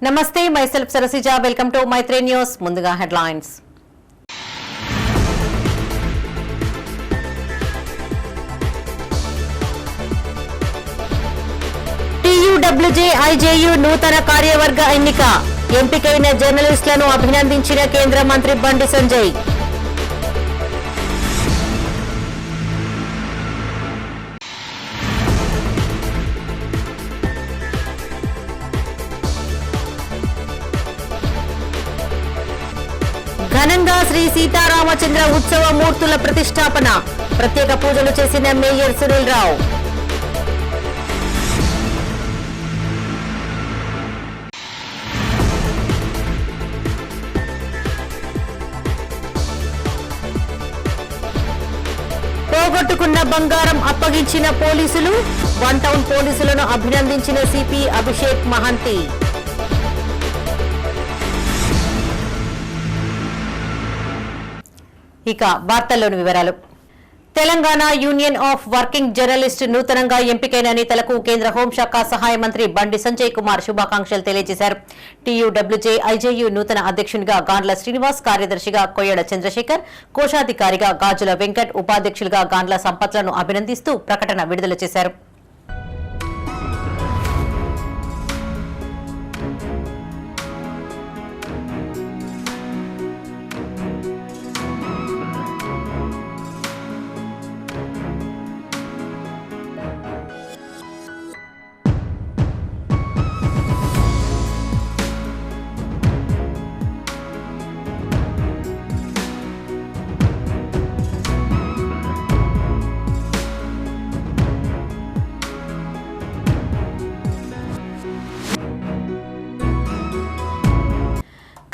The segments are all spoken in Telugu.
నమస్తే myself Sarasija welcome to Maitri news ముందుగా హెడ్లైన్స్ టీయూడబ్ల్యూజే ఐజేయూ నూతన కార్యవర్గ ఎన్నిక ఎంపికైన జర్నలిస్టులను అభినందించిన కేంద్ర మంత్రి బండి సంజయ్ ఘనంగా శ్రీ సీతారామచంద్ర ఉత్సవ మూర్తుల ప్రతిష్టాపన ప్రత్యేక పూజలు చేసిన మేయర్ సునీల్ రావు పోగొట్టుకున్న బంగారం అప్పగించిన పోలీసులు వన్ టౌన్ పోలీసులను అభినందించిన సిపి అభిషేక్ మహంతి ఇక వార్తల్లోని వివరాలు. Telangana union of working journalist నూతనంగా ఎంపికైన నేతలకు కేంద్ర హోంశాఖ సహాయ మంత్రి బండి సంజయ్ కుమార్ శుభాకాంక్షలు తెలియజేశారు. టీయూడబ్ల్యూజే ఐజేయూ నూతన అధ్యక్షునిగా గాండ్ల శ్రీనివాస్, కార్యదర్శిగా కొయ్యడ చంద్రశేఖర్, కోశాధికారిగా గాజుల వెంకట్, ఉపాధ్యక్షులుగా గాండ్ల సంపత్లను అభినందిస్తూ ప్రకటన విడుదల చేశారు.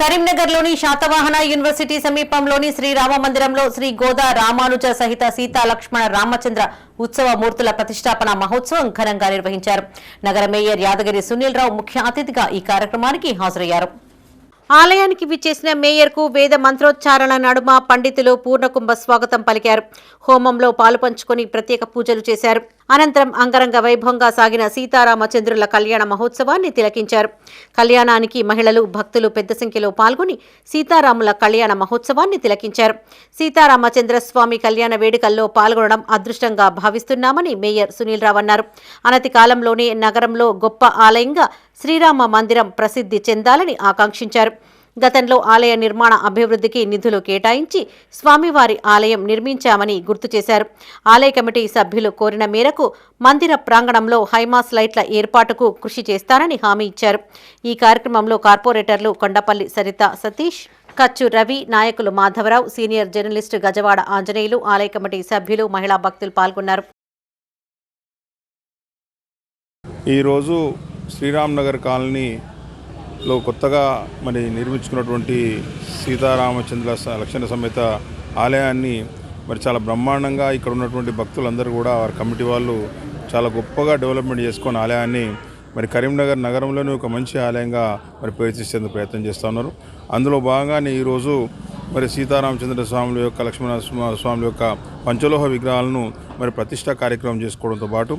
కరీంనగర్లోని శాతవాహన యూనివర్సిటీ సమీపంలోని శ్రీరామ మందిరంలో శ్రీ గోదా రామానుజ సహిత సీతా లక్ష్మణ రామచంద్ర ఉత్సవ మూర్తుల ప్రతిష్టాపన మహోత్సవం ఘనంగా నిర్వహించారు. నగర మేయర్ యాదగిరి సునీల్ రావు ముఖ్య అతిథిగా ఈ కార్యక్రమానికి హాజరయ్యారు. ఆలయానికి విచ్చేసిన మేయర్కు వేద మంత్రోచ్చారణ నడుమ పండితులు పూర్ణకుంభ స్వాగతం పలికారు. హోమంలో పాలుపంచుకుని ప్రత్యేక పూజలు చేశారు. అనంతరం అంగరంగ వైభవంగా సాగిన సీతారామచంద్రుల కళ్యాణ మహోత్సవాన్ని తిలకించారు. కళ్యాణానికి మహిళలు, భక్తులు పెద్ద సంఖ్యలో పాల్గొని సీతారాముల కళ్యాణ మహోత్సవాన్ని తిలకించారు. సీతారామచంద్ర స్వామి కళ్యాణ వేడుకల్లో పాల్గొనడం అదృష్టంగా భావిస్తున్నామని మేయర్ సునీల్ రావు అన్నారు. అనతి కాలంలోనే నగరంలో గొప్ప ఆలయంగా శ్రీరామ మందిరం ప్రసిద్ధి చెందాలని ఆకాంక్షించారు. గతంలో ఆలయ నిర్మాణ అభివృద్ధికి నిధులు కేటాయించి స్వామివారి ఆలయం నిర్మించామని గుర్తు చేశారు. ఆలయ కమిటీ సభ్యులు కోరిన మేరకు మందిర ప్రాంగణంలో హైమాస్ లైట్ల ఏర్పాటుకు కృషి చేస్తానని హామీ ఇచ్చారు. ఈ కార్యక్రమంలో కార్పొరేటర్లు కొండపల్లి సరిత సతీష్, కచ్చు రవి, నాయకులు మాధవరావు, సీనియర్ జర్నలిస్టు గజవాడ ఆంజనేయులు, ఆలయ కమిటీ సభ్యులు, మహిళా భక్తులు పాల్గొన్నారు. ఈరోజు శ్రీరామ్ నగర్ కాలనీలో కొత్తగా నిర్మించుకున్నటువంటి సీతారామచంద్ర లక్ష్మణ సమేత ఆలయాన్ని చాలా బ్రహ్మాండంగా ఇక్కడ ఉన్నటువంటి భక్తులందరూ కూడా వారి కమిటీ వాళ్ళు చాలా గొప్పగా డెవలప్మెంట్ చేసుకొని ఆలయాన్ని కరీంనగర్ నగరంలోనే ఒక మంచి ఆలయంగా ప్రతిష్ఠించేందుకు ప్రయత్నం చేస్తూ ఉన్నారు. అందులో భాగంగానే ఈరోజు సీతారామచంద్ర స్వాముల యొక్క, లక్ష్మణ స్వాముల యొక్క పంచలోహ విగ్రహాలను ప్రతిష్ఠా కార్యక్రమం చేసుకోవడంతో పాటు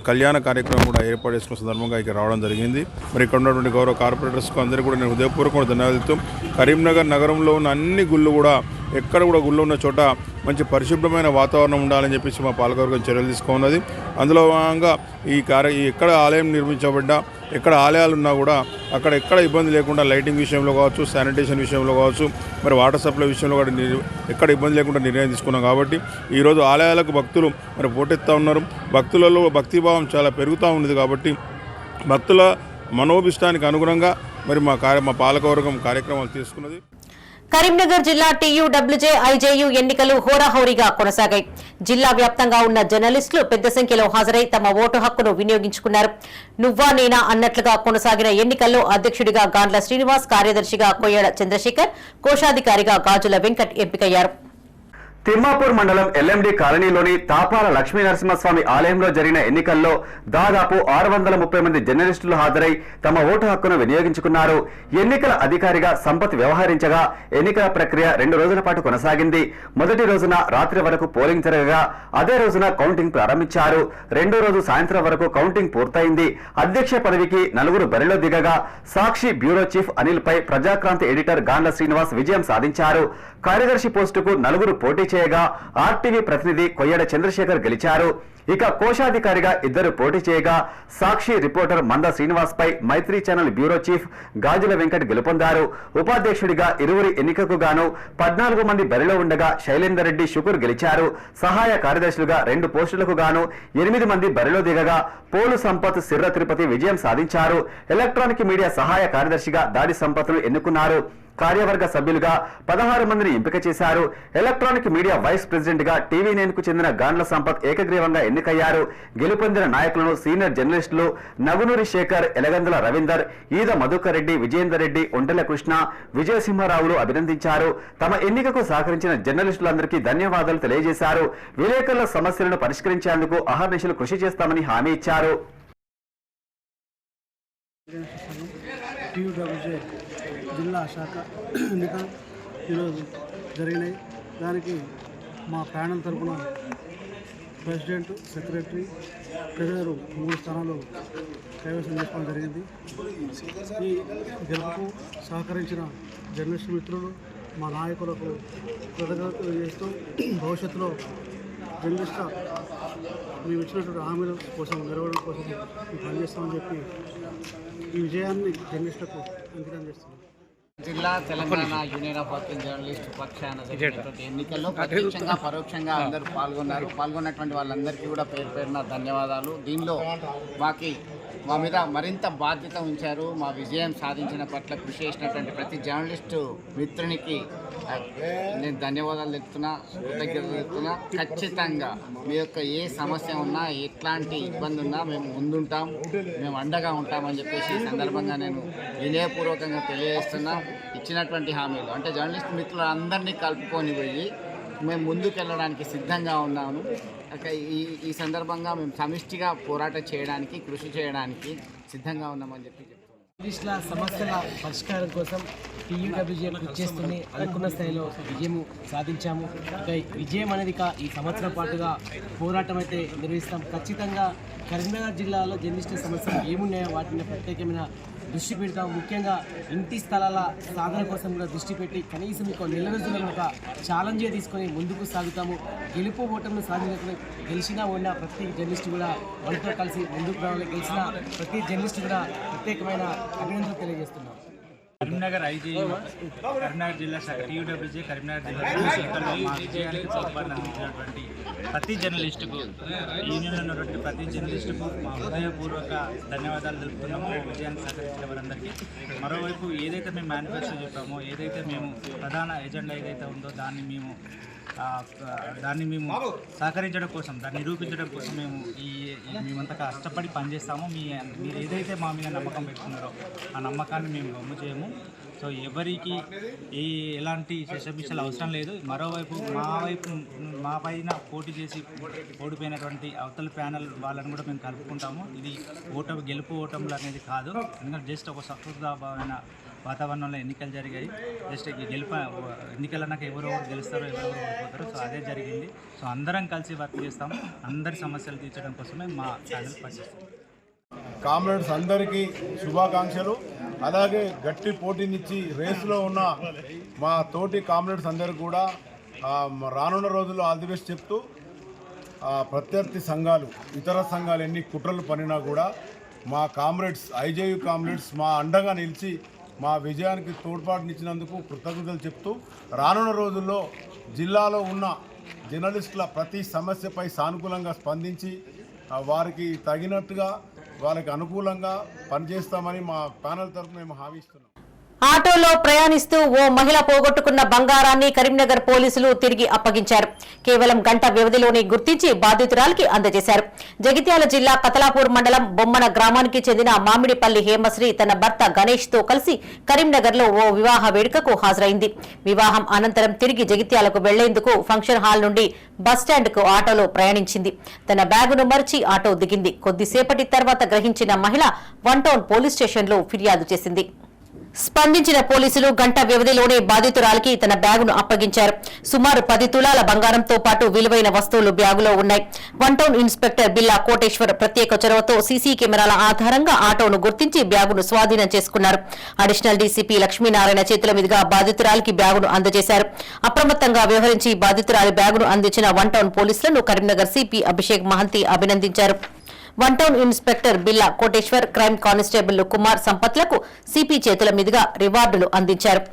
కళ్యాణ కార్యక్రమం కూడా ఏర్పాటు చేసుకున్న సందర్భంగా ఇక్కడ రావడం జరిగింది. ఇక్కడ ఉన్నటువంటి గౌరవ కార్పొరేటర్స్కు అందరికీ కూడా నేను హృదయపూర్వకంగా ధన్యవాదాలు. కరీంనగర్ నగరంలో ఉన్న అన్ని గుళ్ళు కూడా ఎక్కడ కూడా గుళ్ళు ఉన్న చోట మంచి పరిశుభ్రమైన వాతావరణం ఉండాలని చెప్పేసి మా పాలకవర్గం చర్యలు తీసుకున్నది. అందులో భాగంగా ఎక్కడ ఆలయం నిర్మించబడ్డా, ఎక్కడ ఆలయాలు ఉన్నా కూడా అక్కడ ఎక్కడ ఇబ్బంది లేకుండా లైటింగ్ విషయంలో కావచ్చు, శానిటేషన్ విషయంలో కావచ్చు, వాటర్ సప్లై విషయంలో కూడా ఎక్కడ ఇబ్బంది లేకుండా నిర్ణయం తీసుకున్నాం. కాబట్టి ఈరోజు ఆలయాలకు భక్తులు పోటెత్తా ఉన్నారు. భక్తులలో భక్తిభావం చాలా పెరుగుతూ ఉన్నది. కాబట్టి భక్తుల మనోభిష్టానికి అనుగుణంగా మా పాలకవర్గం కార్యక్రమాలు తీసుకున్నది. కరీంనగర్ జిల్లా టీయూడబ్ల్యూజే ఐజేయూ ఎన్నికలు హోరాహోరీగా కొనసాగాయి. జిల్లా వ్యాప్తంగా ఉన్న జర్నలిస్టులు పెద్ద సంఖ్యలో హాజరై తమ ఓటు హక్కును వినియోగించుకున్నారు. నువ్వా నేనా అన్నట్లుగా కొనసాగిన ఎన్నికల్లో అధ్యక్షుడిగా గాండ్ల శ్రీనివాస్, కార్యదర్శిగా కొయ్యడ చంద్రశేఖర్, కోశాధికారిగా గాజుల వెంకట్ ఎంపికయ్యారు. తిమ్మాపూర్ మండలం ఎల్ఎండి కాలనీలోని తాపాల లక్ష్మీ నరసింహస్వామి ఆలయంలో జరిగిన ఎన్నికల్లో దాదాపు 630 మంది జర్నలిస్టులు హాజరై తమ ఓటు హక్కును వినియోగించుకున్నారు. ఎన్నికల అధికారిగా సంపత్ వ్యవహరించగా ఎన్నికల ప్రక్రియ 2 రోజుల పాటు కొనసాగింది. మొదటి రోజున రాత్రి వరకు పోలింగ్ జరగగా అదే రోజున కౌంటింగ్ ప్రారంభించారు. రెండో రోజు సాయంత్రం వరకు కౌంటింగ్ పూర్తయింది. అధ్యక్ష పదవికి 4 బరిలో దిగగా సాక్షి బ్యూరో చీఫ్ అనిల్ పై ప్రజాక్రాంతి ఎడిటర్ గాండ్ల శ్రీనివాస్ విజయం సాధించారు. కార్యదర్శి పోస్టుకు 4 పోటీ చేయగా ఆర్టీవీ ప్రతినిధి కొయ్యడ చంద్రశేఖర్ గెలిచారు. ఇక కోశాధికారిగా 2 పోటీ చేయగా సాక్షి రిపోర్టర్ మంద శ్రీనివాస్ పై మైత్రి ఛానల్ బ్యూరో చీఫ్ గాజుల వెంకట్ గెలుపొందారు. ఉపాధ్యక్షుడిగా 2 ఎన్నికకు గాను 14 మంది బరిలో ఉండగా శైలేందర్ రెడ్డి శుకూర్ గెలిచారు. సహాయ కార్యదర్శులుగా 2 పోస్టులకు గాను 8 మంది బరిలో దిగగా పోలు సంపత్ సిర్ర తిరుపతి విజయం సాధించారు. ఎలక్ట్రానిక్ మీడియా సహాయ కార్యదర్శిగా దాడి సంపత్ను ఎన్నుకున్నారు. కార్యవర్గ సభ్యులుగా 16 మందిని ఎంపిక చేశారు. ఎలక్ట్రానిక్ మీడియా వైస్ ప్రెసిడెంట్ గా టీవీ9 కు చెందిన గాండ్ల సంపత్ ఏకగ్రీవంగా ఎన్నికయ్యారు. గెలుపొందిన నాయకులను సీనియర్ జర్నలిస్టులు నగునూరి శేఖర్, ఎలగందుల రవీందర్, ఈద మధుకర్ రెడ్డి, విజయేందర్ రెడ్డి, ఒంటెల కృష్ణ, విజయసింహారావులు అభినందించారు. తమ ఎన్నికకు సహకరించిన జర్నలిస్టులందరికీ ధన్యవాదాలు తెలియజేశారు. విలేకరుల సమస్యలను పరిష్కరించేందుకు అహర్నిశలు కృషి చేస్తామని హామీ ఇచ్చారు. జిల్లా శాఖ ఎన్నికలు ఈరోజు జరిగినాయి. దానికి మా ప్యానల్ తరఫున ప్రెసిడెంట్, సెక్రటరీ, ట్రెజరర్ 3 స్థానాలు కైవసం చేసుకోవడం జరిగింది. ఈ గెలుపుకు సహకరించిన జర్నలిస్టు మిత్రులు, మా నాయకులకు కృతజ్ఞతలు చేస్తూ భవిష్యత్తులో జర్నలిస్టు మేము ఇచ్చినటువంటి హామీల కోసం నెరవేరడం కోసం పనిచేస్తామని చెప్పి ఈ విజయాన్ని జర్నలిస్టులకు అంకితం చేస్తున్నాం. జిల్లా Telangana union of working journalist పక్షాన జరిగినటువంటి ఎన్నికల్లో ప్రత్యక్షంగా పరోక్షంగా అందరూ పాల్గొన్నటువంటి వాళ్ళందరికీ కూడా పేరున ధన్యవాదాలు. దీనిలో మా మీద మరింత బాధ్యత ఉంచారు. మా విజయం సాధించిన పట్ల కృషి చేసినటువంటి ప్రతి జర్నలిస్టు మిత్రునికి నేను ధన్యవాదాలు చెప్తున్నా, కృతజ్ఞతలు చెప్తున్నా. ఖచ్చితంగా మీ యొక్క ఏ సమస్య ఉన్నా, ఎట్లాంటి ఇబ్బంది ఉన్నా మేము ముందుంటాం, మేము అండగా ఉంటామని చెప్పేసి ఈ సందర్భంగా నేను వినయపూర్వకంగా తెలియజేస్తున్నా. ఇచ్చినటువంటి హామీలు అంటే జర్నలిస్ట్ మిత్రులందరినీ కలుపుకొని పోయి మేము ముందుకెళ్ళడానికి సిద్ధంగా ఉన్నాము. ఈ సందర్భంగా మేము సమిష్టిగా పోరాటం చేయడానికి, కృషి చేయడానికి సిద్ధంగా ఉన్నామని చెప్పి చెప్తున్నాం. జర్నలిస్టుల సమస్యల పరిష్కారం కోసం టీయూడబ్ల్యూజే కృషి చేస్తుంది. అనుకున్న స్థాయిలో విజయం సాధించాము. విజయం అనేది ఈ సంవత్సరం పాటుగా పోరాటం అయితే నిర్వహిస్తాం. ఖచ్చితంగా కరీంనగర్ జిల్లాలో జర్నలిస్టుల సమస్యలు ఏమున్నాయో వాటిని ప్రత్యేకమైన దృష్టి పెడతాం. ముఖ్యంగా ఇంటి స్థలాల సాధన కోసం కూడా దృష్టి పెట్టి కనీసం ఒక 4 రోజులను ఒక ఛాలెంజ్ తీసుకొని ముందుకు సాగుతాము. గెలుపు ఓటమిని సాధించిన గెలిచినా ఉన్న ప్రతి జర్నలిస్టు కూడా మనతో కలిసి ముందుకు రావాలి. గెలిచిన ప్రతి జర్నలిస్టు కూడా ప్రత్యేకమైన అభినందనలు తెలియజేస్తున్నాం. కరీంనగర్ ఐజేయు, కరీంనగర్ జిల్లా శాఖ టీయూడబ్ల్యూజే, కరీంనగర్ జిల్లా మా విజయానికి తోడ్పాటును అందించినటువంటి ప్రతి జర్నలిస్టుకు, యూనియన్లో ఉన్నటువంటి ప్రతి జర్నలిస్టుకు మా హృదయపూర్వక ధన్యవాదాలు తెలుపుతున్నాము. విజయానికి సహకరించిన వారందరికీ. మరోవైపు ఏదైతే మేము మేనిఫెస్టో చెప్పామో, ఏదైతే మేము ప్రధాన ఎజెండా ఏదైతే ఉందో దాన్ని మేము సహకరించడం కోసం, దాన్ని నిరూపించడం కోసం మేమంతా కష్టపడి పనిచేస్తాము. మీరు ఏదైతే మా మీద నమ్మకం పెట్టుకున్నారో ఆ నమ్మకాన్ని మేము గమ్ము చేయము. సో ఎవరికి ఎలాంటి శశబిషలు అవసరం లేదు. మరోవైపు మా పైన పోటీ చేసి ఓడిపోయినటువంటి అవతల ప్యానల్ వాళ్ళని కూడా మేము కలుపుకుంటాము. ఇది గెలుపు ఓటములు అనేది కాదు. ఎందుకంటే జస్ట్ ఒక సహృదయమైన వాతావరణంలో ఎన్నికలు జరిగాయి. జస్ట్ ఎన్నికలన్నాక ఎవరెవరు గెలుస్తారో, ఎవరెవరు ఓడిపోతారో, సో అదే జరిగింది. సో అందరం కలిసి వర్క్ చేస్తాం. అందరి సమస్యలు తీర్చడం కోసమే మా ఛానల్ పనిచేస్తాం. కామ్రేడ్స్ అందరికీ శుభాకాంక్షలు. అలాగే గట్టి పోటీనిచ్చి రేసులో ఉన్న మా తోటి కామ్రేడ్స్ అందరికీ కూడా రానున్న రోజుల్లో ఆల్ ది బెస్ట్ చెప్తూ, ప్రత్యర్థి సంఘాలు, ఇతర సంఘాలు ఎన్ని కుట్రలు పనినా కూడా మా కామ్రేడ్స్, ఐజేయు కామ్రేడ్స్ మా అండగా నిలిచి మా విజయానికి తోడ్పాటునిచ్చినందుకు కృతజ్ఞతలు చెప్తూ, రానున్న రోజుల్లో జిల్లాలో ఉన్న జర్నలిస్టుల ప్రతి సమస్యపై సానుకూలంగా స్పందించి వారికి తగినట్టుగా, వాళ్ళకి అనుకూలంగా పనిచేస్తామని మా ప్యానల్ తరఫున మేము హామీ ఇస్తున్నాం. ఆటోలో ప్రయాణిస్తూ ఓ మహిళ పోగొట్టుకున్న బంగారాన్ని కరీంనగర్ పోలీసులు తిరిగి అప్పగించారు. కేవలం గంట వ్యవధిలోనే గుర్తించి బాధితురాలికి అందజేశారు. జగిత్యాల జిల్లా కతలాపూర్ మండలం బొమ్మన గ్రామానికి చెందిన మామిడిపల్లి హేమశ్రీ తన భర్త గణేష్ తో కలిసి కరీంనగర్ లో ఓ వివాహ వేడుకకు హాజరైంది. వివాహం అనంతరం తిరిగి జగిత్యాలకు వెళ్లేందుకు ఫంక్షన్ హాల్ నుండి బస్టాండ్ కు ఆటోలో ప్రయాణించింది. తన బ్యాగును మరిచి ఆటో దిగింది. కొద్దిసేపటి తర్వాత గ్రహించిన మహిళ 1 టౌన్ పోలీస్ స్టేషన్ లో ఫిర్యాదు చేసింది. స్పందించిన పోలీసులు గంట వ్యవధిలోనే బాధితురాలికి తన బ్యాగును అప్పగించారు. సుమారు 10 తులాల బంగారంతో పాటు విలువైన వస్తువులు బ్యాగులో ఉన్నాయి. 1 టౌన్ ఇన్స్పెక్టర్ బిల్లా కోటేశ్వర్ ప్రత్యేక చొరవతో సీసీ కెమెరాల ఆధారంగా ఆటోను గుర్తించి బ్యాగును స్వాధీనం చేసుకున్నారు. అడిషనల్ డీసీపీ లక్ష్మీనారాయణ చేతుల మీదుగా బాధితురాలికి బ్యాగును అందజేశారు. అప్రమత్తంగా వ్యవహరించి బాధితురాలి బ్యాగును అందించిన 1 టౌన్ పోలీసులను కరీంనగర్ సిపి అభిషేక్ మహంతి అభినందించారు. 1 town inspector Billa Koteshwar, crime constable Kumar సంపత్లకు సిపి చేతుల మీదుగా రివార్డులు అందించారు.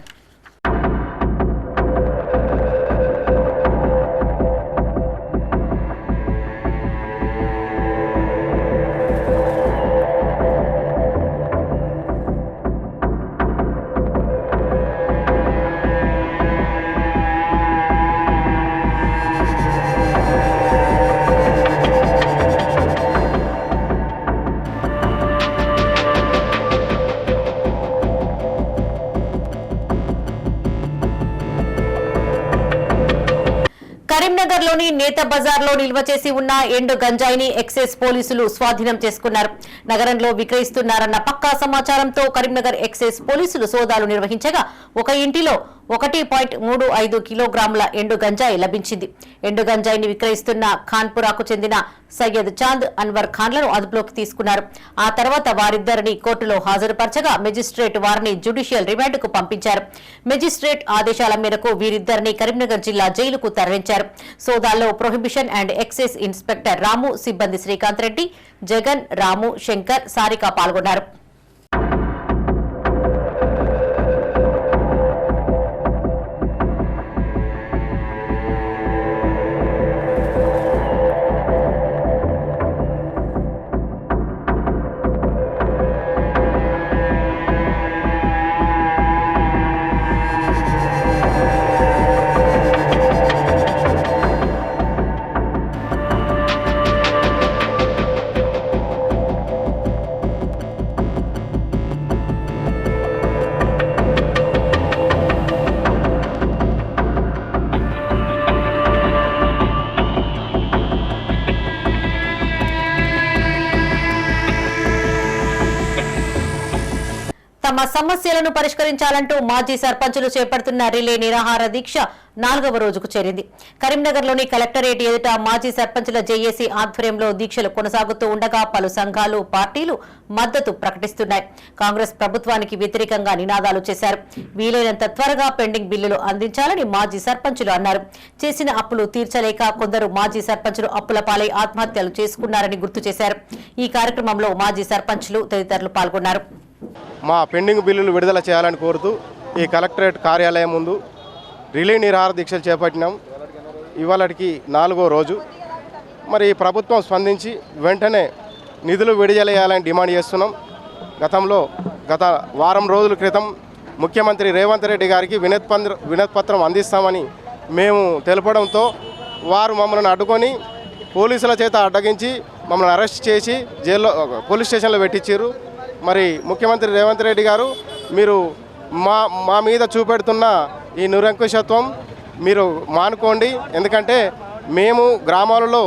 కరీంనగర్ లోని నేత బజార్ లో నిల్వ చేసి ఉన్న ఎండు గంజాయిని ఎక్సైజ్ పోలీసులు స్వాధీనం చేసుకున్నారు. నగరంలో విక్రయిస్తున్నారన్న పక్కా సమాచారంతో కరీంనగర్ ఎక్సైజ్ పోలీసులు సోదాలు నిర్వహించగా ఒక ఇంటిలో 1.35 కిలోగ్రాముల ఎండు గంజాయి లభించింది. ఎండు గంజాయిని విక్రయిస్తున్న ఖాన్పురాకు చెందిన సయ్యద్ చాంద్, అన్వర్ ఖాన్లను అదుపులోకి తీసుకున్నారు. ఆ తర్వాత వారిద్దరిని కోర్టులో హాజరుపరచగా మెజిస్ట్రేట్ వారిని జ్యుడిషియల్ రిమాండ్కు పంపించారు. మెజిస్ట్రేట్ ఆదేశాల మేరకు వీరిద్దరిని కరీంనగర్ జిల్లా జైలుకు తరలించారు. సోదాల్లో ప్రొహిబిషన్ అండ్ ఎక్సైజ్ ఇన్స్పెక్టర్ రాము, సిబ్బంది శ్రీకాంత్ రెడ్డి, జగన్, రాము, శంకర్, సారిక పాల్గొన్నారు. తమ సమస్యలను పరిష్కరించాలంటూ మాజీ సర్పంచులు చేపడుతున్న రిలే నిరాహార దీక్ష 4వ రోజుకు చేరింది. కరీంనగర్లోని కలెక్టరేట్ ఎదుట మాజీ సర్పంచుల జేఏసీ ఆధ్వర్యంలో దీక్షలు కొనసాగుతూ ఉండగా పలు సంఘాలు, పార్టీలు మద్దతు ప్రకటిస్తున్నాయి. కాంగ్రెస్ ప్రభుత్వానికి వ్యతిరేకంగా నినాదాలు చేశారు. వీలైనంత త్వరగా పెండింగ్ బిల్లులు అందించాలని మాజీ సర్పంచులు అన్నారు. చేసిన అప్పులు తీర్చలేక కొందరు మాజీ సర్పంచులు అప్పుల పాలై ఆత్మహత్యలు చేసుకున్నారని గుర్తు చేశారు. ఈ కార్యక్రమంలో మాజీ సర్పంచులు తదితరులు పాల్గొన్నారు. మా పెండింగ్ బిల్లులు విడుదల చేయాలని కోరుతూ ఈ కలెక్టరేట్ కార్యాలయం ముందు రిలే నిరాహార దీక్షలు చేపట్టినాం. ఇవాళకి 4వ రోజు. మరి ప్రభుత్వం స్పందించి వెంటనే నిధులు విడుదల చేయాలని డిమాండ్ చేస్తున్నాం. గత వారం రోజుల క్రితం ముఖ్యమంత్రి రేవంత్ రెడ్డి గారికి వినతిపత్రం అందిస్తామని మేము తెలపడంతో వారు మమ్మల్ని అడ్డుకొని పోలీసుల చేత అడ్డగించి మమ్మల్ని అరెస్ట్ చేసి జైల్లో పోలీస్ స్టేషన్లో పెట్టించారు. మరి ముఖ్యమంత్రి రేవంత్ రెడ్డి గారు మీరు మా మీద చూపెడుతున్న ఈ నిరంకుశత్వం మీరు మానుకోండి. ఎందుకంటే మేము గ్రామాలలో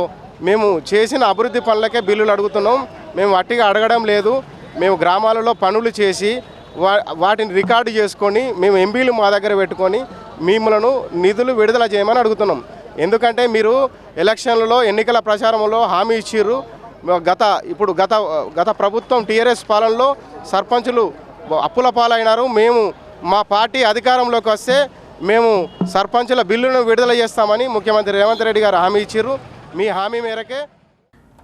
మేము చేసిన అభివృద్ధి పనులకే బిల్లులు అడుగుతున్నాం. మేము అట్టిగా అడగడం లేదు. మేము గ్రామాలలో పనులు చేసి వాటిని రికార్డు చేసుకొని మేము ఎంపీలు మా దగ్గర పెట్టుకొని మిమ్మలను నిధులు విడుదల చేయమని అడుగుతున్నాం. ఎందుకంటే మీరు ఎలక్షన్లలో ఎన్నికల ప్రచారంలో హామీ ఇచ్చిర్రు. గత ప్రభుత్వం టీఆర్ఎస్ పాలనలో సర్పంచులు అప్పుల పాలైనారు. మేము మా పార్టీ అధికారంలోకి వస్తే మేము సర్పంచుల బిల్లును విడుదల చేస్తామని ముఖ్యమంత్రి రేవంత్ రెడ్డి గారు హామీ ఇచ్చారు. మీ హామీ మేరకే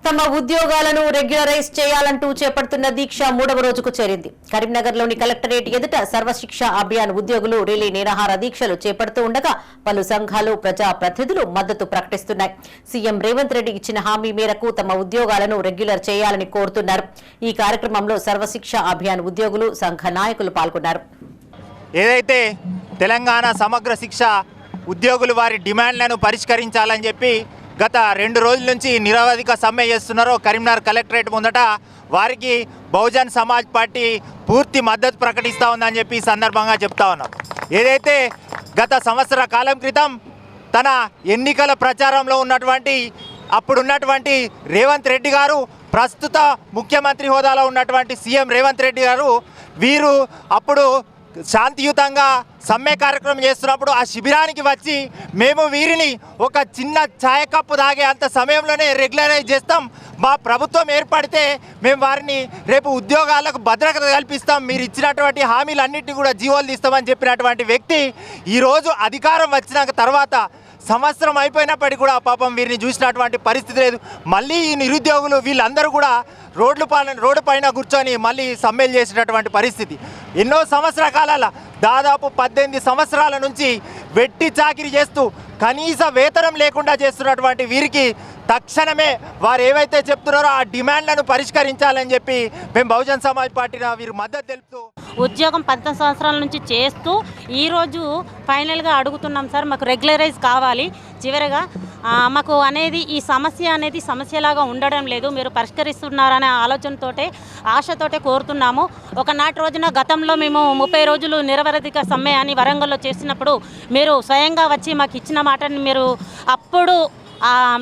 తమ ఉద్యోగాలను రెగ్యులరైజ్ చేయాలంటూ చేపడుతున్న దీక్ష 3వ రోజుకు చేరింది. కరీంనగర్లోని కలెక్టరేట్ ఎదుట సర్వశిక్ష అభియాన్ ఉద్యోగులు రిలే నిరాహార దీక్షలు చేపడుతూ ఉండగా పలు సంఘాలు, ప్రజాప్రతినిధులు మద్దతు ప్రకటిస్తున్నాయి. సీఎం రేవంత్ రెడ్డి ఇచ్చిన హామీ మేరకు తమ ఉద్యోగాలను రెగ్యులర్ చేయాలని కోరుతున్నారు. ఈ కార్యక్రమంలో సర్వశిక్ష అభియాన్ ఉద్యోగులు, సంఘ నాయకులు పాల్గొన్నారు. ఏదైతే తెలంగాణ సమగ్ర శిక్ష ఉద్యోగులు వారి డిమాండ్లను పరిష్కరించాలని చెప్పి గత 2 రోజుల నుంచి నిరవధిక సమ్మె చేస్తున్నారో కరీంనగర్ కలెక్టరేట్ ముందట వారికి బహుజన్ సమాజ్ పార్టీ పూర్తి మద్దతు ప్రకటిస్తూ ఉందని చెప్పి ఈ సందర్భంగా చెప్తా ఉన్నాం. ఏదైతే గత సంవత్సర కాలం క్రితం తన ఎన్నికల ప్రచారంలో ఉన్నటువంటి అప్పుడున్నటువంటి రేవంత్ రెడ్డి గారు, ప్రస్తుత ముఖ్యమంత్రి హోదాలో ఉన్నటువంటి సీఎం రేవంత్ రెడ్డి గారు, వీరు అప్పుడు శాంతియుతంగా సమ్మె కార్యక్రమం చేస్తున్నప్పుడు ఆ శిబిరానికి వచ్చి మేము వీరిని ఒక చిన్న ఛాయ కప్పు తాగే అంత సమయంలోనే రెగ్యులరైజ్ చేస్తాం, మా ప్రభుత్వం ఏర్పడితే మేము వారిని రేపు ఉద్యోగాలకు భద్రత కల్పిస్తాం, మీరు ఇచ్చినటువంటి హామీలన్నింటినీ కూడా జీవోలు తీస్తామని చెప్పినటువంటి వ్యక్తి ఈరోజు అధికారం వచ్చినాక తర్వాత సంవత్సరం అయిపోయినప్పటికీ కూడా పాపం వీరిని చూసినటువంటి పరిస్థితి లేదు. మళ్ళీ ఈ నిరుద్యోగులు వీళ్ళందరూ కూడా రోడ్డు పైన కూర్చొని మళ్ళీ సమ్మెలు చేసినటువంటి పరిస్థితి. ఎన్నో సంవత్సరాల కాలాల దాదాపు 18 సంవత్సరాల నుంచి వెట్టి చాకిరీ చేస్తూ కనీస వేతనం లేకుండా చేస్తున్నటువంటి వీరికి తక్షణమే వారు ఏవైతే చెప్తున్నారో ఆ డిమాండ్లను పరిష్కరించాలని చెప్పి మేము బహుజన్ సమాజ్ పార్టీని వీరు మద్దతు తెలుపుతూ ఉద్యోగం 19 సంవత్సరాల నుంచి చేస్తూ ఈరోజు ఫైనల్గా అడుగుతున్నాం సార్, మాకు రెగ్యులరైజ్ కావాలి. చివరగా మాకు అనేది ఈ సమస్య అనేది సమస్యలాగా ఉండడం లేదు, మీరు పరిష్కరిస్తున్నారనే ఆలోచనతోటే ఆశతోటే కోరుతున్నాము. ఒకనాటి రోజున గతంలో మేము 30 రోజులు నిరవధిక సమ్మె అని వరంగల్లో చేసినప్పుడు మీరు స్వయంగా వచ్చి మాకు ఇచ్చిన మాటని మీరు అప్పుడు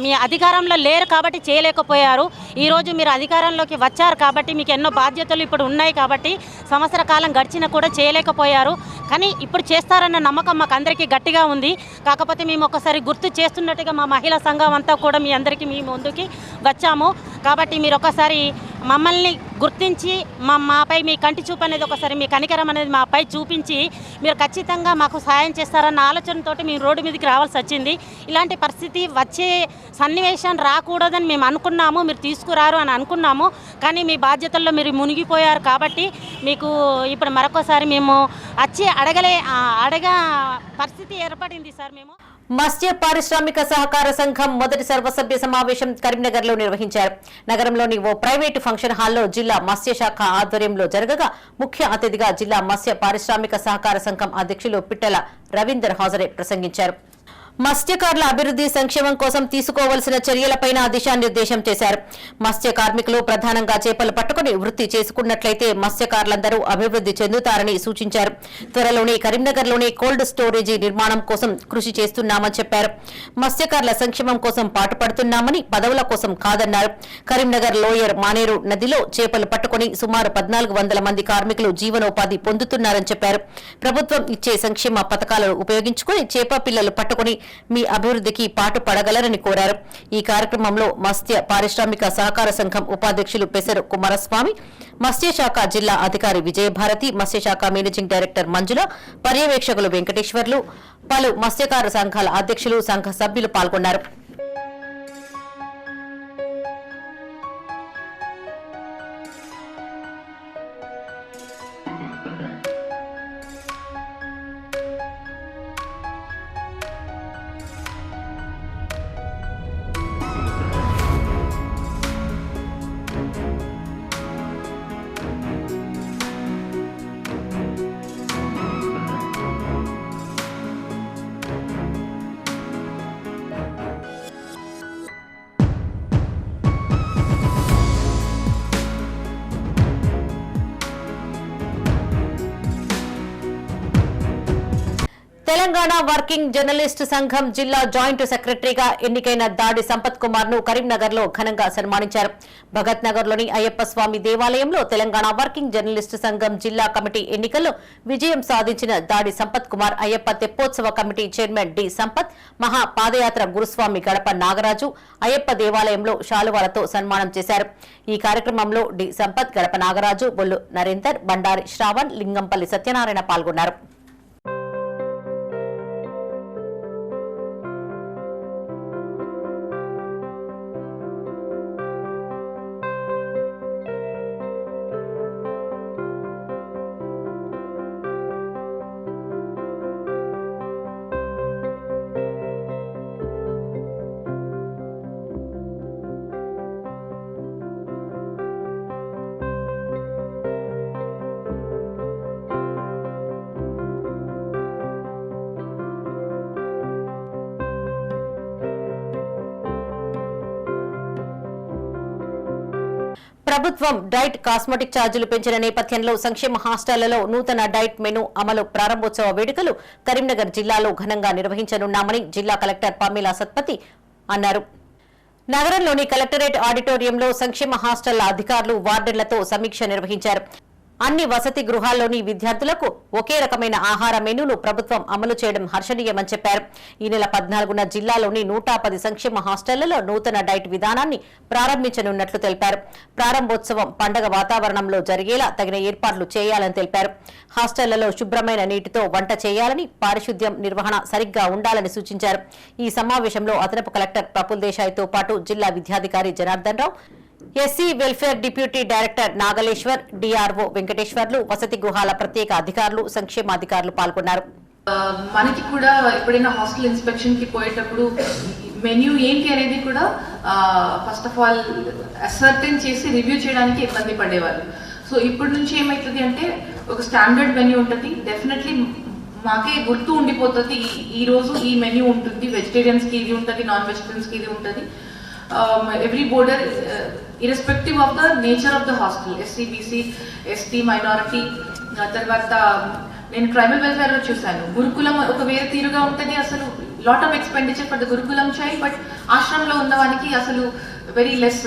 మీ అధికారంలో లేరు కాబట్టి చేయలేకపోయారు. ఈరోజు మీరు అధికారంలోకి వచ్చారు కాబట్టి మీకు ఎన్నో బాధ్యతలు ఇప్పుడు ఉన్నాయి కాబట్టి సంవత్సర కాలం గడిచినా కూడా చేయలేకపోయారు. కానీ ఇప్పుడు చేస్తారన్న నమ్మకం మాకు అందరికీ గట్టిగా ఉంది. కాకపోతే మేము ఒకసారి గుర్తు చేస్తున్నట్టుగా మా మహిళా సంఘం అంతా కూడా మీ అందరికీ మీ ముందుకి వచ్చాము. కాబట్టి మీరు ఒకసారి మమ్మల్ని గుర్తించి మాపై మీ కంటి చూపు అనేది ఒకసారి మీ కనికరం అనేది మాపై చూపించి మీరు ఖచ్చితంగా మాకు సహాయం చేస్తారన్న ఆలోచనతో మేము రోడ్డు మీదకి రావాల్సి వచ్చింది. ఇలాంటి పరిస్థితి వచ్చే సన్నివేశం రాకూడదని మేము అనుకున్నాము, మీరు తీసుకురారు అని అనుకున్నాము. కానీ మీ బాధ్యతల్లో మీరు మునిగిపోయారు కాబట్టి మీకు ఇప్పుడు మరొకసారి మేము వచ్చి అడగ పరిస్థితి ఏర్పడింది సార్. మేము మత్స్య పారిశ్రామిక సహకార సంఘం మొదటి సర్వసభ్య సమావేశం కరీంనగర్ లో నిర్వహించారు. నగరంలోని ఓ ప్రైవేటు ఫంక్షన్ హాల్లో జిల్లా మత్స్య శాఖ ఆధ్వర్యంలో జరగగా ముఖ్య అతిథిగా జిల్లా మత్స్య పారిశ్రామిక సహకార సంఘం అధ్యక్షులు పిట్టల రవీందర్ హాజరై ప్రసంగించారు. మత్స్యకారుల అభివృద్ధి సంక్షేమం కోసం తీసుకోవాల్సిన చర్యలపైన దిశానిర్దేశం చేశారు. మత్స్య కార్మికులు ప్రధానంగా చేపలు పట్టుకుని వృత్తి చేసుకున్నట్లయితే మత్స్యకారులందరూ అభివృద్ధి చెందుతారని సూచించారు. త్వరలోనే కరీంనగర్లోనే కోల్డ్ స్టోరేజీ నిర్మాణం కోసం కృషి చేస్తున్నామని చెప్పారు. మత్స్యకారుల సంక్షేమం కోసం పాటుపడుతున్నామని, పదవుల కోసం కాదన్నారు. కరీంనగర్ లోయర్ మానేరు నదిలో చేపలు పట్టుకుని సుమారు 1400 మంది కార్మికులు జీవనోపాధి పొందుతున్నారని చెప్పారు. ప్రభుత్వం ఇచ్చే సంక్షేమ పథకాలను ఉపయోగించుకుని చేప పిల్లలు పట్టుకుని మీ అభివృద్ధికి పాటు పడగలరని కోరారు. ఈ కార్యక్రమంలో మత్స్య పారిశ్రామిక సహకార సంఘం ఉపాధ్యక్షులు పెసరు కుమారస్వామి, మత్స్యశాఖ జిల్లా అధికారి విజయభారతి, మత్స్యశాఖ మేనేజింగ్ డైరెక్టర్ మంజుల, పర్యవేక్షకులు వెంకటేశ్వర్లు, పలు మత్స్యకార సంఘాల అధ్యక్షులు, సంఘ సభ్యులు పాల్గొన్నారు. తెలంగాణ వర్కింగ్ జర్నలిస్ట్ సంఘం జిల్లా జాయింట్ సెక్రటరీగా ఎన్నికైన దాడి సంపత్ కుమార్ ను కరీంనగర్ లో ఘనంగా సన్మానించారు. భగత్ నగర్ లోని అయ్యప్ప స్వామి దేవాలయంలో తెలంగాణ వర్కింగ్ జర్నలిస్ట్ సంఘం జిల్లా కమిటీ ఎన్నికల్లో విజయం సాధించిన దాడి సంపత్ కుమార్ అయ్యప్ప తెప్పోత్సవ కమిటీ చైర్మన్ డి సంపత్, మహా పాదయాత్ర గురుస్వామి గడప నాగరాజు అయ్యప్ప దేవాలయంలో శాలువాలతో సన్మానం చేశారు. ఈ కార్యక్రమంలో డి సంపత్, గడప నాగరాజు, బొల్లు నరేందర్, బండారి శ్రావణ్, లింగంపల్లి సత్యనారాయణ పాల్గొన్నారు. ప్రభుత్వం డైట్ కాస్మెటిక్ ఛార్జీలు పెంచిన నేపథ్యంలో సంక్షేమ హాస్టళ్లలో నూతన డైట్ మెనూ అమలు ప్రారంభోత్సవ వేడుకలు కరీంనగర్ జిల్లాలో ఘనంగా నిర్వహించనున్నామని జిల్లా కలెక్టర్ పమేలా సత్పతి అన్నారు. నగరంలోని కలెక్టరేట్ ఆడిటోరియంలో సంక్షేమ హాస్టళ్ల అధికారులు వార్డెన్లతో సమీక్ష నిర్వహించారు. అన్ని వసతి గృహాల్లోని విద్యార్థులకు ఒకే రకమైన ఆహార మెనూను ప్రభుత్వం అమలు చేయడం హర్షణీయమని చెప్పారు. ఈ నెల 14న జిల్లాలోని 110 సంక్షేమ హాస్టళ్లలో నూతన డైట్ విధానాన్ని ప్రారంభించనున్నట్లు తెలిపారు. ప్రారంభోత్సవం పండగ వాతావరణంలో జరిగేలా తగిన ఏర్పాట్లు చేయాలని తెలిపారు. హాస్టళ్లలో శుభ్రమైన నీటితో వంట చేయాలని, పారిశుద్ధ్యం నిర్వహణ సరిగ్గా ఉండాలని సూచించారు. ఈ సమావేశంలో అదనపు కలెక్టర్ ప్రఫుల్ దేశాయ్తో పాటు జిల్లా విద్యాధికారి Janardhan Rao, SC welfare deputy director Nagaleshwar, DRO Venkateswarlu, వసతి గృహాల ప్రత్యేక అధికారులు, సంక్షేమాధికారులు పాల్గొన్నారు. మనకి కూడా ఎప్పుడైనా హాస్టల్ ఇన్స్పెక్షన్ కి పోయేటప్పుడు మెన్యూ ఏంటి అనేది కూడా ఫస్ట్ ఆఫ్ ఆల్ అసర్టైన్ చేసి రివ్యూ చేయడానికి ఇబ్బంది పడేవారు. సో ఇప్పటి నుంచి ఏమవుతుంది అంటే ఒక స్టాండర్డ్ మెన్యూ ఉంటుంది. డెఫినెట్లీ మాకే గుర్తు ఉండిపోతుంది, ఈ రోజు ఈ మెన్యూ ఉంటుంది, వెజిటేరియన్స్ కి ఇది ఉంటుంది, నాన్ వెజిటేరియన్స్ కి ఇది ఉంటుంది. Every border, irrespective of the nature of the hostel, SC, BC, ST, minority, తర్వాత నేను ట్రైబల్ వెల్ఫేర్ లో చూశాను. గురుకులం ఒక వేరే తీరుగా ఉంటుంది, అసలు lot of expenditure for the gurukulam child, but ఆశ్రమంలో ఉన్న వానికి అసలు వెరీ లెస్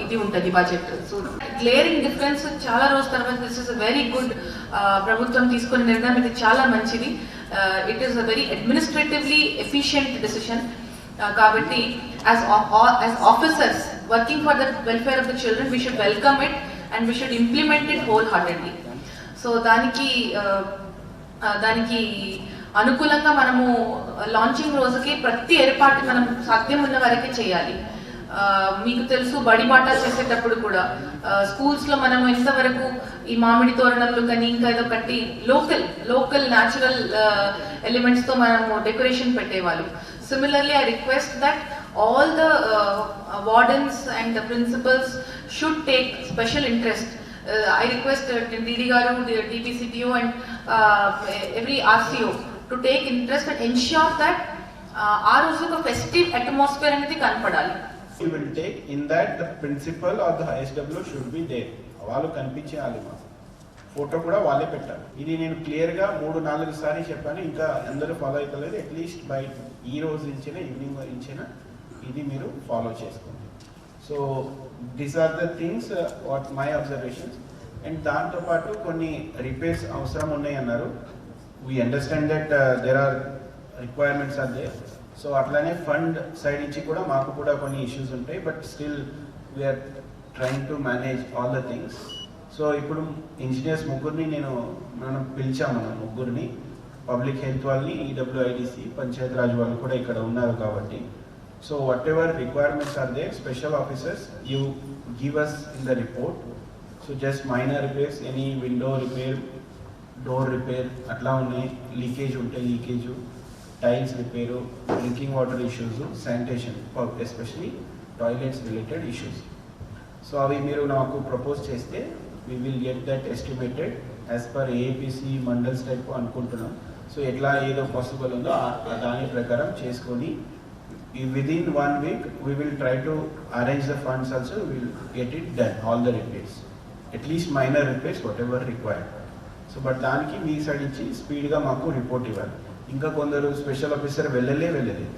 ఇది ఉంటుంది బడ్జెట్. సో గ్లేరింగ్ డిఫరెన్స్ చాలా రోజు తర్వాత దిస్ ఇస్ వెరీ గుడ్. ప్రభుత్వం తీసుకునే నిర్ణయం ఇది చాలా మంచిది. It is a very administratively efficient decision. కాబట్టి as officers working for the welfare of the children, we should welcome it and we should implement it wholeheartedly. So దానికి అనుకూలంగా మనము లాంచింగ్ రోజుకి ప్రతి ఏర్పాటు మనం సాధ్యం ఉన్న వరకే చేయాలి. మీకు తెలుసు బడిబాట చేసేటప్పుడు కూడా స్కూల్స్ లో మనం ఎంతవరకు ఈ మామిడి తోరణాలు కానీ ఇంకా ఏదో కట్టి లోకల్ న్యాచురల్ ఎలిమెంట్స్ తో మనము డెకరేషన్ పెట్టేవాళ్ళు. Similarly, I request that all the wardens and the principals should take special interest. I request DD Garu, DPCTO and every RCO to take interest and ensure that our also a festive atmosphere anedi kanpadali. We will take in that the principal or the SW should be there. వాళ్ళు కనిపించాలి, మా ఫోటో కూడా వాళ్ళే పెట్టాలి. ఇది నేను క్లియర్గా 3-4 సార్లు చెప్పాను, ఇంకా అందరూ ఫాలో అవుతలేదు. అట్లీస్ట్ బై ఈ రోజు నుంచైనా ఈవినింగ్ నుంచైనా ఇది మీరు ఫాలో చేసుకోండి. So these are the things what my observations. And దాంతోపాటు కొన్ని రిపేర్స్ అవసరం ఉన్నాయి అన్నారు. We understand that there are requirements are there. So అట్లానే ఫండ్ సైడ్ నుంచి కూడా మాకు కూడా కొన్ని ఇష్యూస్ ఉంటాయి, but still we are trying to manage all the things. So ఇప్పుడు ఇంజనీర్స్ ముగ్గురిని మనం పిలిచాము, మనం ముగ్గురిని, పబ్లిక్ హెల్త్ వాళ్ళని, ఈడబ్ల్యూఐడిసి, పంచాయత్ రాజ్ వాళ్ళు కూడా ఇక్కడ ఉన్నారు కాబట్టి. So whatever requirements are there, special officers you give us in the report. So just minor repairs, any window repair, door repair అట్లా ఉన్నాయి, లీకేజ్ ఉంటే leakage, tiles repair, drinking water issues, sanitation especially toilets related issues. So అవి మీరు నాకు ప్రపోజ్ చేస్తే we will get that estimated as per AAPC mandals type అనుకుంటున్నాం. సో ఎట్లా ఏదో పాసిబుల్ ఉందో దాని ప్రకారం చేసుకొని within 1 week we will try to arrange the funds also, we will get it done, all the repairs, at least minor repairs whatever required. So but దానికి మీ సైడ్ నుంచి స్పీడ్గా మాకు రిపోర్ట్ ఇవ్వాలి. ఇంకా కొందరు స్పెషల్ ఆఫీసర్ వెళ్ళలేదు.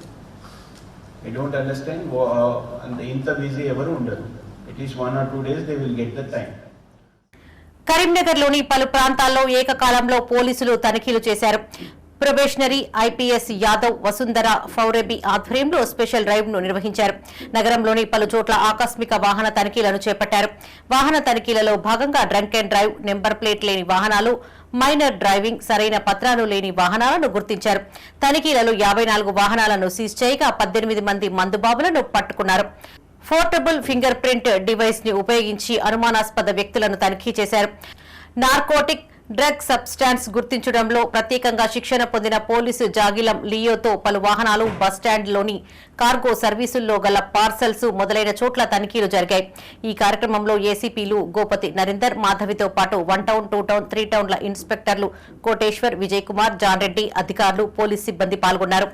ఐ డోంట్ అండర్స్టాండ్, ఇంత బిజీ ఎవరు ఉండరు. At least 1 or 2 days they will get the time. కరీంనగర్లోని పలు ప్రాంతాల్లో ఏకకాలంలో పోలీసులు తనిఖీలు చేశారు. ప్రొబేషనరీ ఐపీఎస్ యాదవ్, వసుంధర ఫౌరెబి ఆధ్వర్యంలో స్పెషల్ డ్రైవ్ ను నిర్వహించారు. నగరంలోని పలు చోట్ల ఆకస్మిక వాహన తనిఖీలను చేపట్టారు. వాహన తనిఖీలలో భాగంగా drunk and drive, number plate లేని వాహనాలు, మైనర్ డ్రైవింగ్, సరైన పత్రాలు లేని వాహనాలను గుర్తించారు. తనిఖీలలో 54 వాహనాలను సీజ్ చేయగా 18 మంది మందుబాబులను పట్టుకున్నారు. పోర్టబుల్ ఫింగర్ ప్రింట్ డివైస్ ని ఉపయోగించి అనుమానాస్పద వ్యక్తులను తనిఖీ చేశారు. నార్కోటిక్ డ్రగ్ సబ్స్టాన్స్ గుర్తించడంలో ప్రత్యేకంగా శిక్షణ పొందిన పోలీసు జాగిలం లియోతో పలు వాహనాలు, బస్టాండ్లోని కార్గో సర్వీసుల్లో గల పార్సల్స్ మొదలైన చోట్ల తనిఖీలు జరిగాయి. ఈ కార్యక్రమంలో ఏసీపీలు గోపతి నరేందర్, మాధవితో పాటు 1 టౌన్, 2 టౌన్, 3 టౌన్ల ఇన్స్పెక్టర్లు కోటేశ్వర్, విజయ్ కుమార్, జాన్ రెడ్డి, అధికారులు, పోలీస్ సిబ్బంది పాల్గొన్నారు.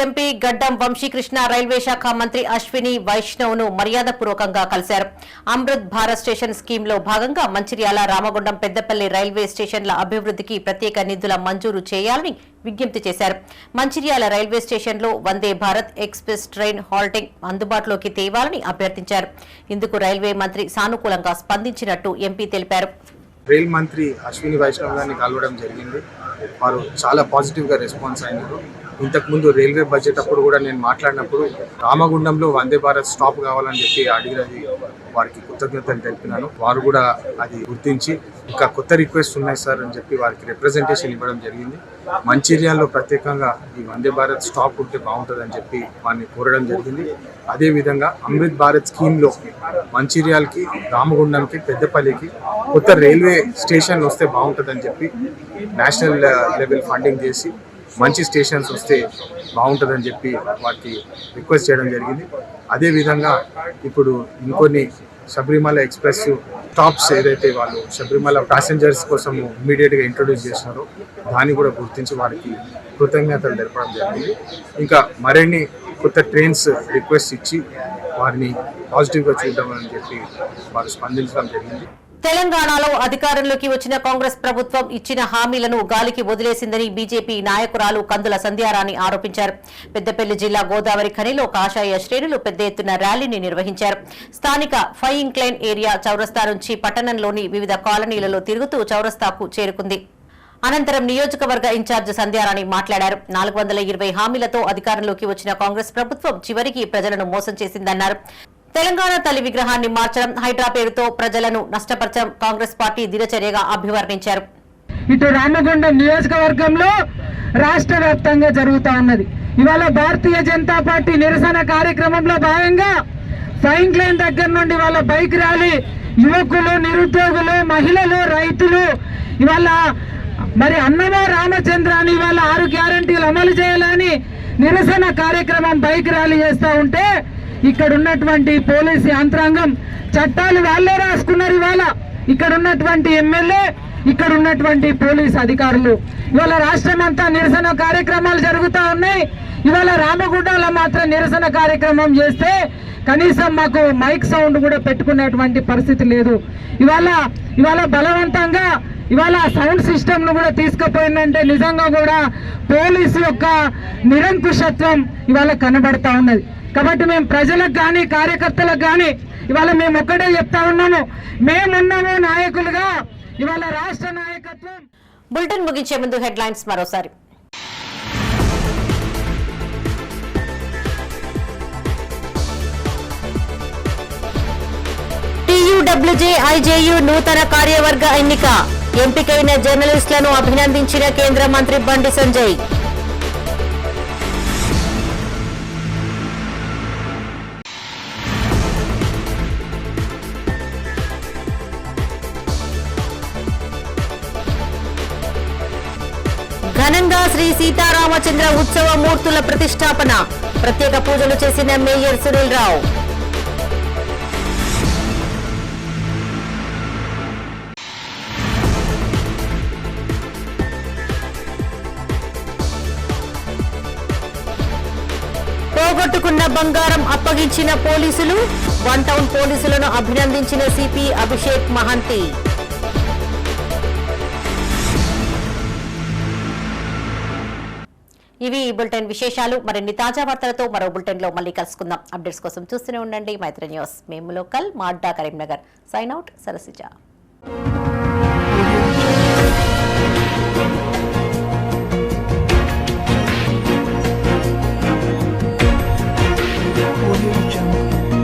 ఎంపీ గడ్డం వంశీకృష్ణ రైల్వే శాఖ మంత్రి అశ్విని వైష్ణవ్ను మర్యాదపూర్వకంగా కలిశారు. అమృత్ భారత్ స్టేషన్ స్కీమ్లో భాగంగా మంచిర్యాల, రామగుండం, పెద్దపల్లి రైల్వే స్టేషన్ల అభివృద్ధికి ప్రత్యేక నిధుల మంజూరు చేయాలని విజ్ఞప్తి చేశారు. మంచిర్యాల రైల్వే స్టేషన్లో Vande Bharat express train halting అందుబాటులోకి తేవాలని అభ్యర్థించారు. ఇందుకు రైల్వే మంత్రి సానుకూలంగా స్పందించినట్టు ఎంపీ తెలిపారు. రైల్ మంత్రి అశ్విని వైష్ణవ్ గారిని కలవడం జరిగింది. వారు చాలా పాజిటివ్గా రెస్పాన్స్ అయినారు. ఇంతకుముందు రైల్వే బడ్జెట్ అప్పుడు కూడా నేను మాట్లాడినప్పుడు రామగుండంలో వందే భారత్ స్టాప్ కావాలని చెప్పి అడిగినది వారికి కృతజ్ఞతలు తెలిపినాను. వారు కూడా అది గుర్తించి ఇంకా కొత్త రిక్వెస్ట్ ఉన్నాయి సార్ అని చెప్పి వారికి రిప్రజెంటేషన్ ఇవ్వడం జరిగింది. మంచిర్యాలలో ప్రత్యేకంగా ఈ వందే భారత్ స్టాప్ ఉంటే బాగుంటుందని చెప్పి వారిని కోరడం జరిగింది. అదేవిధంగా అమృత్ భారత్ స్కీమ్లో మంచిర్యాలకి, రామగుండంకి, పెద్దపల్లికి కొత్త రైల్వే స్టేషన్ వస్తే బాగుంటుందని చెప్పి నేషనల్ లెవెల్ ఫండింగ్ చేసి మంచి స్టేషన్స్ వస్తే బాగుంటుందని చెప్పి వారికి రిక్వెస్ట్ చేయడం జరిగింది. అదేవిధంగా ఇప్పుడు ఇంకొన్ని శబరిమల ఎక్స్ప్రెస్ స్టాప్స్ ఏదైతే వాళ్ళు శబరిమల ప్యాసింజర్స్ కోసం ఇమ్మీడియట్గా ఇంట్రొడ్యూస్ చేసినారో దాన్ని కూడా గుర్తించి వారికి కృతజ్ఞతలు తెలపడం జరిగింది. ఇంకా మరిన్ని కొత్త ట్రైన్స్ రిక్వెస్ట్ ఇచ్చి వారిని పాజిటివ్గా చూద్దామని చెప్పి వారు స్పందించడం జరిగింది. తెలంగాణలో అధికారంలోకి వచ్చిన కాంగ్రెస్ ప్రభుత్వం ఇచ్చిన హామీలను గాలికి వదిలేసిందని బీజేపీ నాయకురాలు కందుల సంధ్యారాణి ఆరోపించారు. పెద్దపల్లి జిల్లా గోదావరి ఖనిలో కాషాయ శ్రేణులు పెద్ద ఎత్తున ర్యాలీని నిర్వహించారు. స్థానిక ఫైవ్ ఇంక్లైన్ ఏరియా చౌరస్తా నుంచి పట్టణంలోని వివిధ కాలనీలలో తిరుగుతూ చౌరస్తాకు చేరుకుంది. అనంతరం నియోజకవర్గ ఇన్ఛార్జ్ సంధ్యారాణి మాట్లాడారు. 420 హామీలతో అధికారంలోకి వచ్చిన కాంగ్రెస్ ప్రభుత్వం చివరికి ప్రజలను మోసం చేసిందన్నారు. తెలంగాణ తల్లి విగ్రహాన్ని మార్చడం, హైడ్రా పేరుతో ప్రజలను నష్టపరచడం కాంగ్రెస్ పార్టీ దినచర్యగా అభివర్ణించారు. ఇటు రామగుండం నియోజకవర్గంలో రాష్ట్ర వ్యాప్తంగా జరుగుతూ ఉన్నది. ఇవాళ భారతీయ జనతా పార్టీ నిరసన కార్యక్రమంలో భాగంగా ఫైన్ లైన్ దగ్గర నుండి వాళ్ళ బైక్ ర్యాలీ, యువకులు, నిరుద్యోగులు, మహిళలు, రైతులు ఇవాళ మరి అన్నమో రామచంద్ర అని ఇవాళ 6 గ్యారంటీలు అమలు చేయాలని నిరసన కార్యక్రమం బైక్ ర్యాలీ చేస్తూ ఉంటే ఇక్కడ ఉన్నటువంటి పోలీసు యంత్రాంగం చట్టాలు వాళ్ళే రాసుకున్నారు. ఇవాళ ఇక్కడ ఉన్నటువంటి ఎమ్మెల్యే, ఇక్కడ ఉన్నటువంటి పోలీసు అధికారులు ఇవాళ రాష్ట్రం అంతా నిరసన కార్యక్రమాలు జరుగుతూ ఉన్నాయి. ఇవాళ రామగుండంలో మాత్రం నిరసన కార్యక్రమం చేస్తే కనీసం మాకు మైక్ సౌండ్ కూడా పెట్టుకునేటువంటి పరిస్థితి లేదు. ఇవాళ బలవంతంగా ఇవాళ సౌండ్ సిస్టమ్ ను కూడా తీసుకుపోయిందంటే నిజంగా కూడా పోలీసు యొక్క నిరంకుశత్వం ఇవాళ కనబడతా ఉన్నది. కాబట్టి మేము ప్రజలకు కానీ కార్యకర్తలకు కానీ ఇవాళ మేము ఒక్కటే చెప్తా ఉన్నాము, మేమున్నాము నాయకులుగా. ఇవాళ రాష్ట్ర నాయకత్వం. బులెటిన్ ముగించే ముందు హెడ్లైన్స్ మరోసారి. టీయూడబ్ల్యూజే ఐజేయు నూతన కార్యవర్గ ఎన్నిక, ఎంపికైన జర్నలిస్టులను అభినందించిన కేంద్ర మంత్రి బండి సంజయ్. ఘనంగా శ్రీ సీతారామచంద్ర ఉత్సవ మూర్తుల ప్రతిష్టాపన, ప్రత్యేక పూజలు చేసిన మేయర్ సునీల్ రావు. పోగొట్టుకున్న బంగారం అప్పగించిన పోలీసులు, వన్ టౌన్ పోలీసులను అభినందించిన సిపి అభిషేక్ మహంతి. ఇవి ఈ బులెటిన్ విశేషాలు. మరిన్ని తాజా వార్తలతో మరో బులెటిన్ లో మళ్ళీ కలుసుకుందాం. అప్డేట్స్ కోసం చూస్తూనే ఉండండి మైత్రి న్యూస్. మేము లోకల్, మాడ్డా, Karimnagar. Sign out, Sarasija. Audio Jungle.